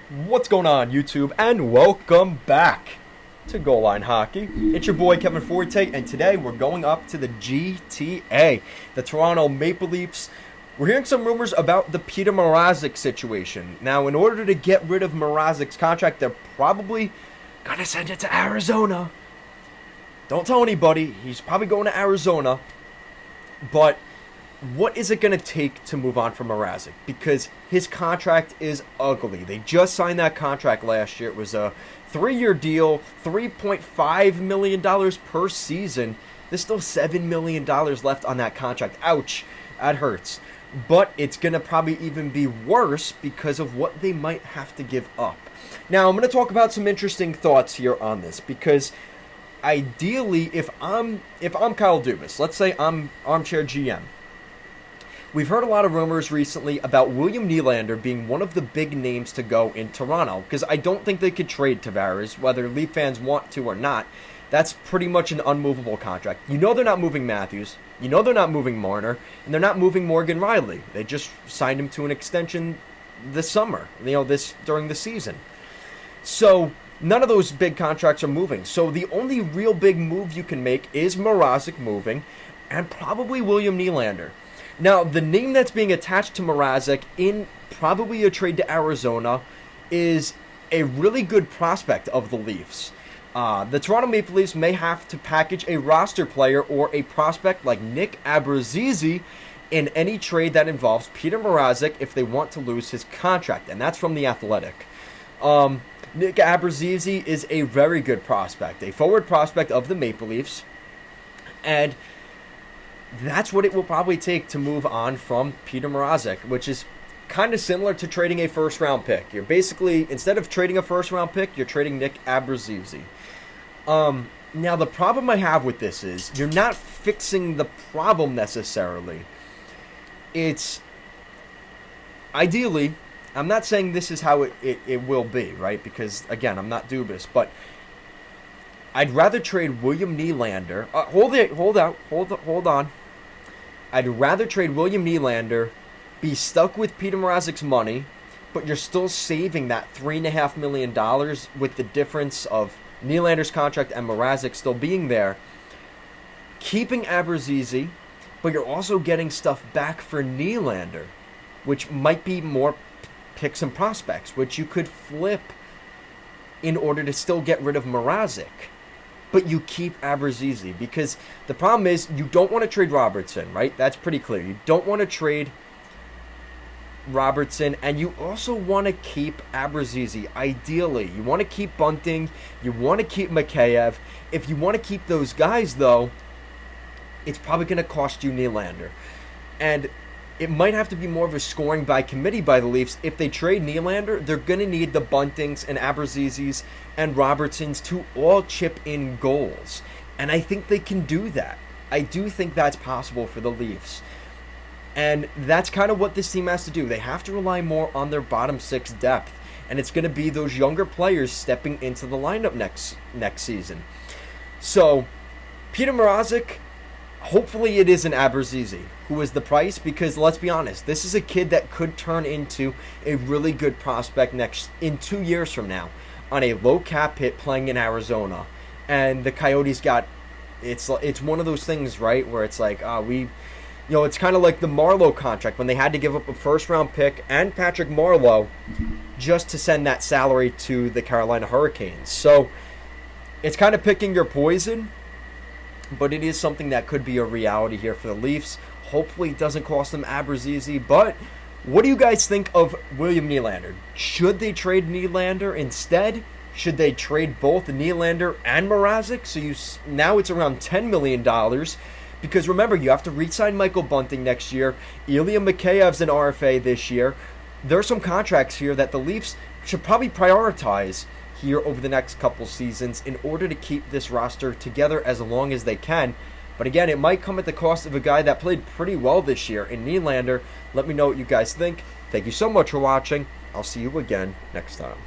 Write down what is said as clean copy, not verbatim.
What's going on, YouTube, and welcome back to Goal Line Hockey. It's your boy Kevin Forte, and today we're going up to the GTA, the Toronto Maple Leafs. We're hearing some rumors about the Petr Mrazek situation. Now, in order to get rid of Mrazek's contract, they're probably gonna send it to Arizona. Don't tell anybody. He's probably going to Arizona. But what is it going to take to move on from Mrazek? Because his contract is ugly. They just signed that contract last year. It was a 3-year deal, $3.5 million per season. There's still $7 million left on that contract. Ouch, that hurts. But it's going to probably even be worse because of what they might have to give up. Now, I'm going to talk about some interesting thoughts here on this, because ideally, if I'm Kyle Dubas, let's say I'm armchair GM, we've heard a lot of rumors recently about William Nylander being one of the big names to go in Toronto, because I don't think they could trade Tavares, whether Leaf fans want to or not. That's pretty much an unmovable contract. You know they're not moving Matthews. You know they're not moving Marner. And they're not moving Morgan Riley. They just signed him to an extension this summer, during the season. So none of those big contracts are moving. So the only real big move you can make is Mrazek moving, and probably William Nylander. Now, the name that's being attached to Mrazek in probably a trade to Arizona is a really good prospect of the Leafs. The Toronto Maple Leafs may have to package a roster player or a prospect like Nick Abruzzese in any trade that involves Petr Mrazek if they want to lose his contract, and that's from The Athletic. Nick Abruzzese is a very good prospect, a forward prospect of the Maple Leafs, and that's what it will probably take to move on from Petr Mrazek, which is kind of similar to trading a first-round pick. You're basically, instead of trading a first-round pick, you're trading Nick Abruzzese. Now, the problem I have with this is you're not fixing the problem necessarily. It's, ideally, I'm not saying this is how it will be, right? Because, again, I'm not Dubas, but I'd rather trade William Nylander. Hold on. I'd rather trade William Nylander, be stuck with Petr Mrazek's money, but you're still saving that $3.5 million with the difference of Nylander's contract and Mrazek still being there. Keeping Abruzzese, but you're also getting stuff back for Nylander, which might be more picks and prospects, which you could flip in order to still get rid of Mrazek. But you keep Abruzzese, because the problem is you don't want to trade Robertson, right? That's pretty clear. You don't want to trade Robertson, and you also want to keep Abruzzese. Ideally, you want to keep Bunting, you want to keep Mikheyev. If you want to keep those guys, though, it's probably going to cost you Nylander. And it might have to be more of a scoring by committee by the Leafs. If they trade Nylander, they're going to need the Buntings and Abruzzeses and Robertsons to all chip in goals. And I think they can do that. I do think that's possible for the Leafs. And that's kind of what this team has to do. They have to rely more on their bottom six depth. And it's going to be those younger players stepping into the lineup next season. So, Petr Mrazek, hopefully it isn't Abruzzese who is the price, because let's be honest, this is a kid that could turn into a really good prospect in 2 years from now on a low cap hit playing in Arizona. And the Coyotes it's one of those things, right, where it's like, it's kind of like the Marleau contract when they had to give up a first-round pick and Patrick Marleau just to send that salary to the Carolina Hurricanes. So it's kind of picking your poison, but it is something that could be a reality here for the Leafs. Hopefully it doesn't cost them Abruzzese. But what do you guys think of William Nylander? Should they trade Nylander instead? Should they trade both Nylander and Mrazek? So now it's around $10 million. Because remember, you have to re-sign Michael Bunting next year. Ilya Mikheyev's an RFA this year. There are some contracts here that the Leafs should probably prioritize here over the next couple seasons in order to keep this roster together as long as they can. But again, it might come at the cost of a guy that played pretty well this year in Nylander. Let me know what you guys think. Thank you so much for watching. I'll see you again next time.